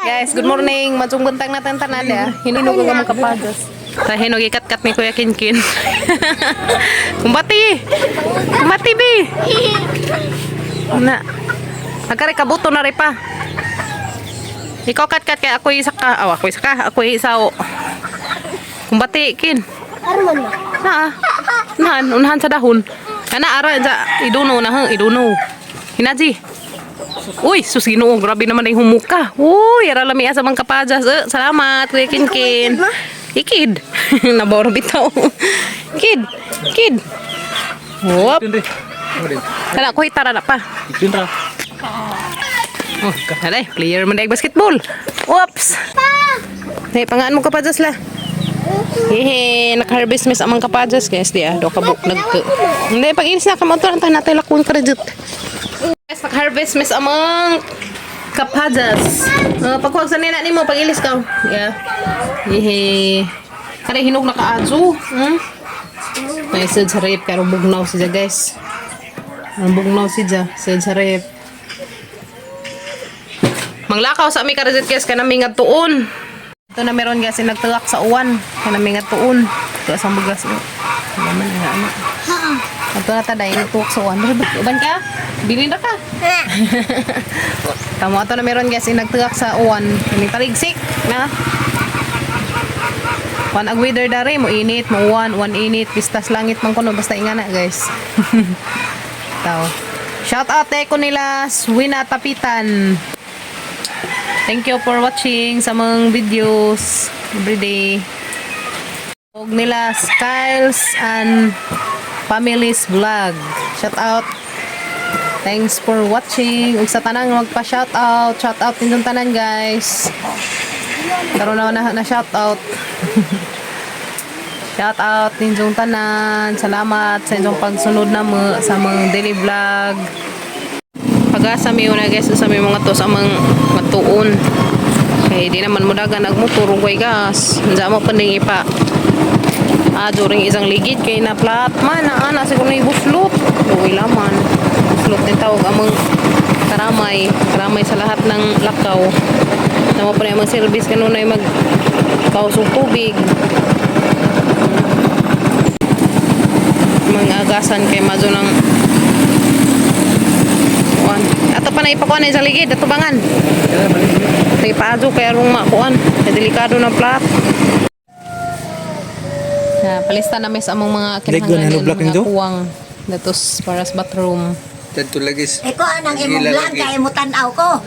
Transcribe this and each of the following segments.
Guys, good morning. Majung buntang natin tanan ya. Hinunog ko mga kapadas. Sa hinog ikat-kat ni Kuya Kinkin. Kumbati! Kumbati, bi! Na. Nagkari kabuto na rin pa. Ikaw kat-kat kaya ako isa ka. Oh, ako isa ka. Ako isa o. Kumbati, Kin. Arman na. Naan, unahan sa dahon. Ana, ara, iduno na, iduno. Hinaji. Uy, susino, grabe naman na yung humuka. Uy, ara lami asa mga kapadas. Salamat, Kuya Kinkin. Ikid. Nabawar bitaw. Kid. Kid. Wop. Kana ko hitara na pa. Oh, kada player man dag basketball. Oops. Hey, pangaan mo kapadas la. Hehe, naka-harvest miss amang kapadas guys dia. Do kabuk nagke. Hindi pag-inis na kamotor antay natay lakon kredit. Guys, naka-harvest miss amang kapadas. Pagkuwag sa nina nimo pag-ilis ka. Yeah. Hehe. Kada hinog na kaadso. May sad sa rep pero bugnaw siya guys. Ang bugnaw siya, sad sa rep. Manglakaw sa mi karedit guys kanami nga tuon. Ito na meron guys nagtulak sa uwan kanami nga tuon. Ito sa bugas. Naman nga ano. Ito na taday tuwak sa uwan. Uban ka? Bilin na ka. Tamo ato na meron guys nagtulak sa uwan. Kani taligsik na. Wan ag weather dari mo init mo uwan init pistas langit man kuno basta ingana guys. Tao. Shout out ko nila Swina Tapitan. Thank you for watching sa mga videos everyday. Og nila Styles and Family's Vlog. Shout out. Thanks for watching. Ug sa tanang magpa-shout out. Shout out ninyong tanan guys. Karon na shout out. Shout out ninyong tanan. Salamat sa inyong pagsunod na mo sa mga daily vlog. Pag-asa mi una guys sa mga to sa mga matuon. Kaya di naman mo dagan nagmotor ugay gas. Unsa mo panding ipa. During isang ligid kay na plat man ana siguro ni buslot. Uy laman. Buslot ni tawag among karamay sa lahat ng lakaw. Namo pa na service kanunay mag kausog tubig. Mga agasan kay mazo ng ato pa na ipakuan sa ligid ato bangan. Tay paado kay arong makuan, delikado na plat. Na palista na mes among mga kinahanglan mga kuwang datos para sa bathroom. Tanto lagis. Eko anang imong vlog kay mo tan-aw ko.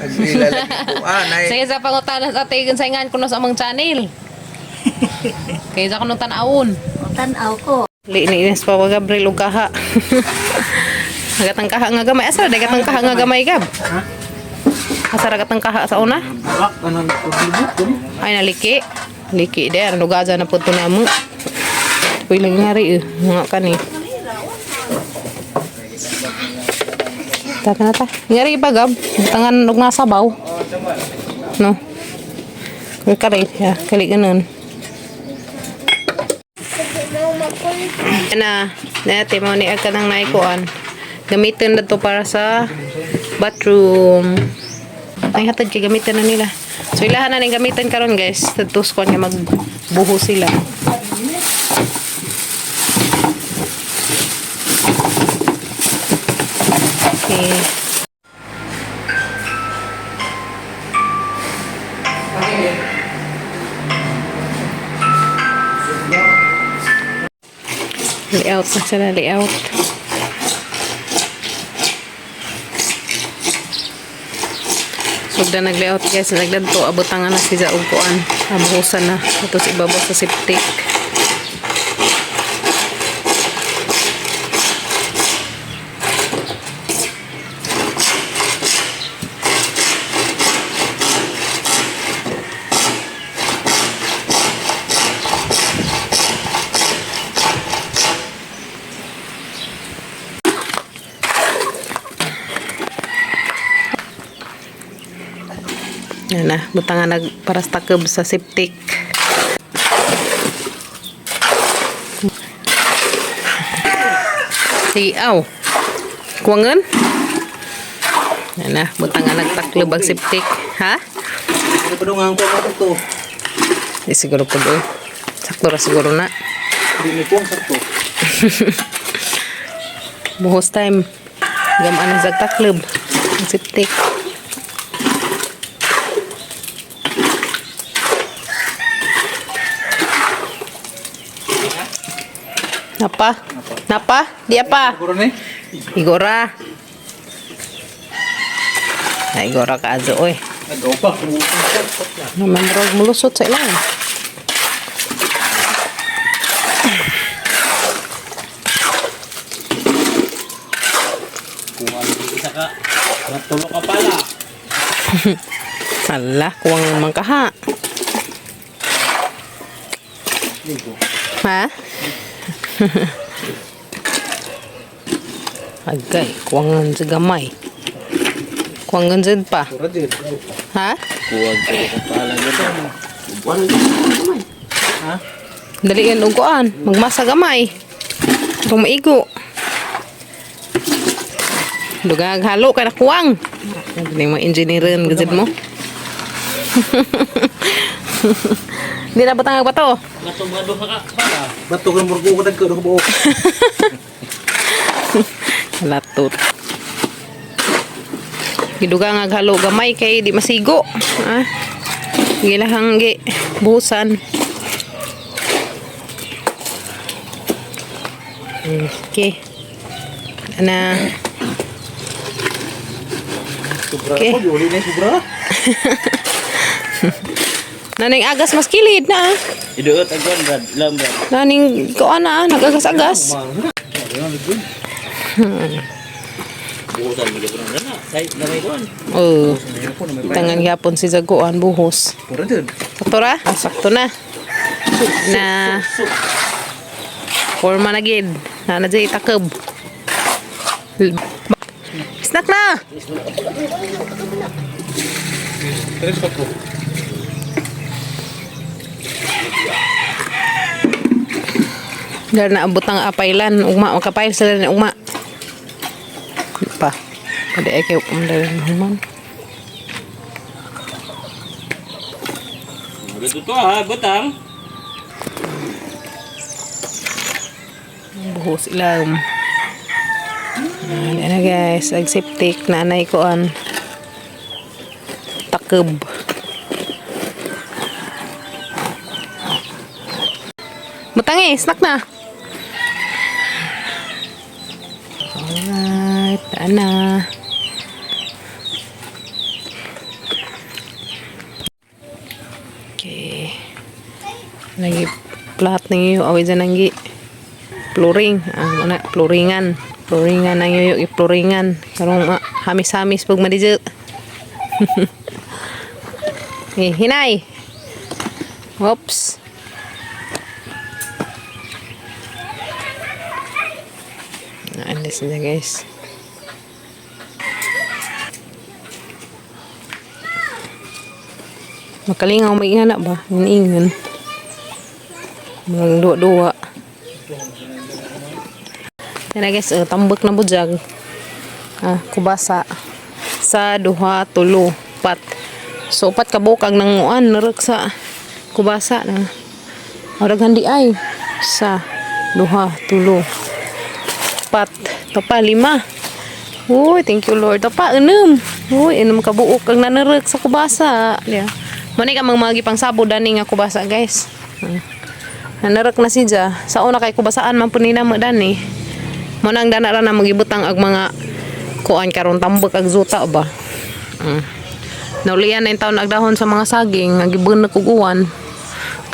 Sige sa pangutana sa ating saingan kuno sa among channel. Kay sa kuno tan-awon. Tan-aw ko. Linis pa wa Gabriel ug kaha. Agatang kaha nga gamay. Asa dagatang kaha nga gamay gab? Asa dagatang kaha sa una? Ay naliki. Liki der nugaza na pud to namo. Uy lang ngari nga kani. Taka na ta. Ngari pa gab. Tangan og nasabaw. No. Kali ya, kali ganun. Na, dati mo ni agka nang naikuan. Gamitin na to para sa bathroom. Ay hatag kay gamitin na nila. So ilahan na ning gamitin karon guys. Tatus ko nga magbuho sila. Okay. Layout na sila, layout. Sugda nag-layout guys, nagdanto abutangan na siya og kuan. Abuhusan na ito si ibabaw sa septic. Yan na, butangan nagparastakab sa septic. Siaw. Kuwangan? Yan na, butangan nagtaklob ang septic. Ha? Ano pa dungan ko ako to? Di siguro po doon. Sakto ra siguro na. Hindi ko ang sakto. Buhos time. Gamaan na sa taklub. Ang siptik. Napa? Napa? Di apa? Siguro ni. Igora. Ay, igora ka azo, oy. Ano pa? Naman rog mulusot sa ilang. Kung ano isa ka. Natulog ka pala. Hala, kuwang naman ka ha. Ha? Agay, kuwangan sa gamay. Kuwangan sa pa. Pura din. Ha? Kuwag ka pala gito. Ha? Dalian uguan, magmasa gamay. Itong maigo. Dugag halo kay nakuwang. Hindi mo engineerin gazid mo. Hindi na batang bato. Natugado ka pala. Bato ka murgo ko dagko ko buok. Latot. Giduga nga halo gamay kay di masigo. Ha? Gilahang gi buhusan. Okay. Ana. Sobra Okay. ko, yuli na yung sobra. Naning agas mas kilid na. Iduot agad, Brad. Lambrad. Naning ko ana nagagas-agas. Buhusan mo dyan na. Kahit na may kuhan. Oh, Mayroon po na may tangan gyapon si Zaguan buhos. Pura din. Sakto ra? Sakto na. Na forma na gid. Na jay takeb. Snack na. Tres pa po. Dar na abot ang apailan, ugma makapail sila ni ugma. Di pa. Pwede ay kayo kumdala ng human. Dito to ha, butang. Buhos ilam. Ano na guys, agsiptik na anay ko an takeb. Butangi, snack na. Alright, ana. Okay. Lagi plat ninyo away dyan ang flooring. Mana flooringan. Flooringan ang yoyo i-flooringan. Karong hamis-hamis pag madijit. Hinay. Oops. Naalis na guys. Makalingaw may ingana ba? Iningan. Mga duwa-duwa. Yan na guys, tambak na bujag. Kubasa. Sa duha, tulo, pat. So, pat kabukag ng uan, narak sa kubasa na. Orag handi ay. Sa duha, tulo, pat. Tapa, 5. Uy, thank you Lord. Tapa, 6. Uy, 6 kabuok ang nanarak sa kubasa. Yeah. Mani ka mga pang sabo dani nga kubasa guys. Nanarak na siya. Sa una kay kubasaan man punina mo dani. Mo nang dana ra na magibutang ag mga kuan karon tambok ag zuta ba. Naulian na yung taon nagdahon sa mga saging nga gibun na kuguan.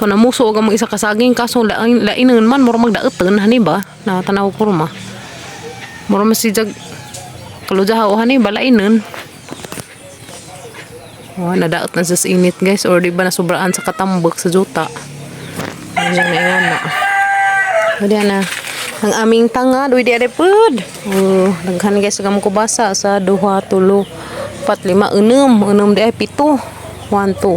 To namuso og mga isa ka saging kaso lainon man mura magdaeton hani ba na tanaw ko ma. Mura masijag kalujaha o hani balainon. Oh, nadaot na sa init guys or di ba na sobraan sa katambok sa juta. Ano na yan na. Pwede na. Ang aming tanga, duwi di adepod. Oh, daghan guys gam ko basa sa 2, 3, 4, 5, 6 di ay 7. 1, 2,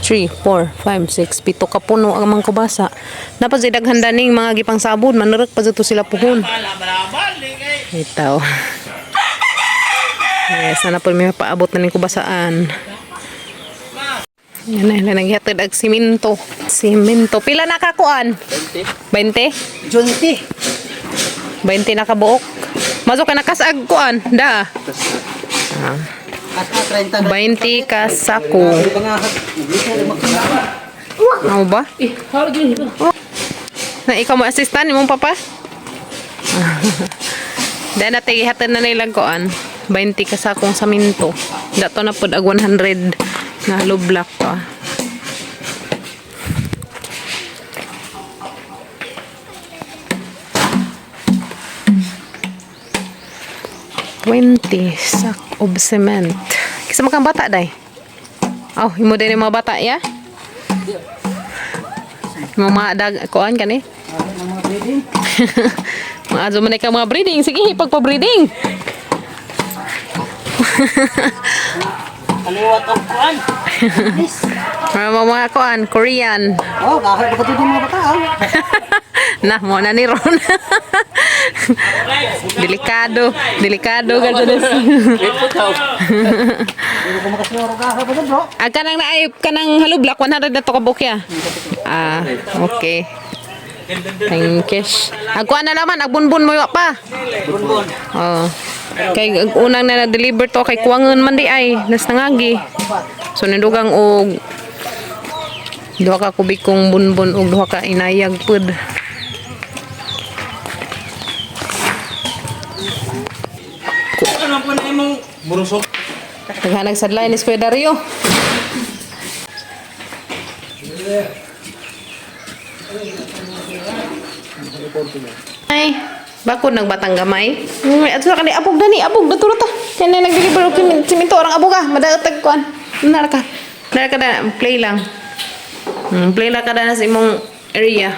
3, 4, 5, 6, 7 ka puno ang mga kubasa. Napag daghan daning mga gipang sabon, manurok pa dito sila puhon. Itaw. Yes, sana po may paabot na ning kubasaan. Yan na naghatid ag simento. Simento. Pila na kakuan? 20? 20. 20 na kabuok. Masok ka nakasag kuan. Da. At 30. 20 ka sako. Ano ba? Na ikaw mo assistant imong papa? Dahil natin ihatid na nilang kuan. 20 ka sakong saminto. Dato na pod ag 100 na hollow block pa. Sack of cement. Kisa makang bata day. Oh, imo din yung mga bata ya? Mga dag kuan ka ni? Mga azo man ka mga breeding. Sige, pagpa-breeding. Kaliwat ang kuan. Mga kuan, Korean. Oh, kahit ba ito mga bata? Nah, mo na ni Ron. Delikado. Delikado ka dyan. Ipot daw. Hindi ko makasuro kahit ba ito, bro? Kanang naayop ka ng halublock, 100 na to kabukya. Ah, okay. Thank you. Agkuan na naman, agbunbun mo pa. Bunbun. Oh. Kay unang na deliver to kay kuwangon man di ay nas nangagi. So nidugang og duha ka kubikong bunbun og duha ka inayag pud. Ano po na imong burusok? Naghanag sadlay ni Kuya Dario. Ay, bakod ng batang gamay. At sa kanila, abog na ni, abog, naturo to. Kaya na nag-deliver og siminto, orang abog ka, madaotag kuan. Nara ka na, play lang. Play lang ka na sa imong area.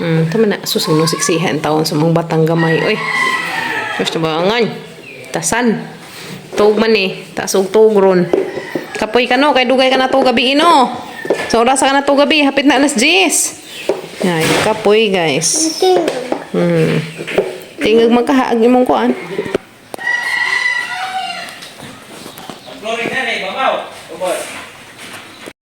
Tama na, susunod siksihan taon sa mga batang gamay. Uy, gusto ba angan? Tasan. Tug man eh, tasog tugron. Kapoy ka no, kay dugay ka na to gabi ino. So oras ka na to gabi, hapit na alas 10. Ay, kapoy guys. Tingag magkahaag imong kuan.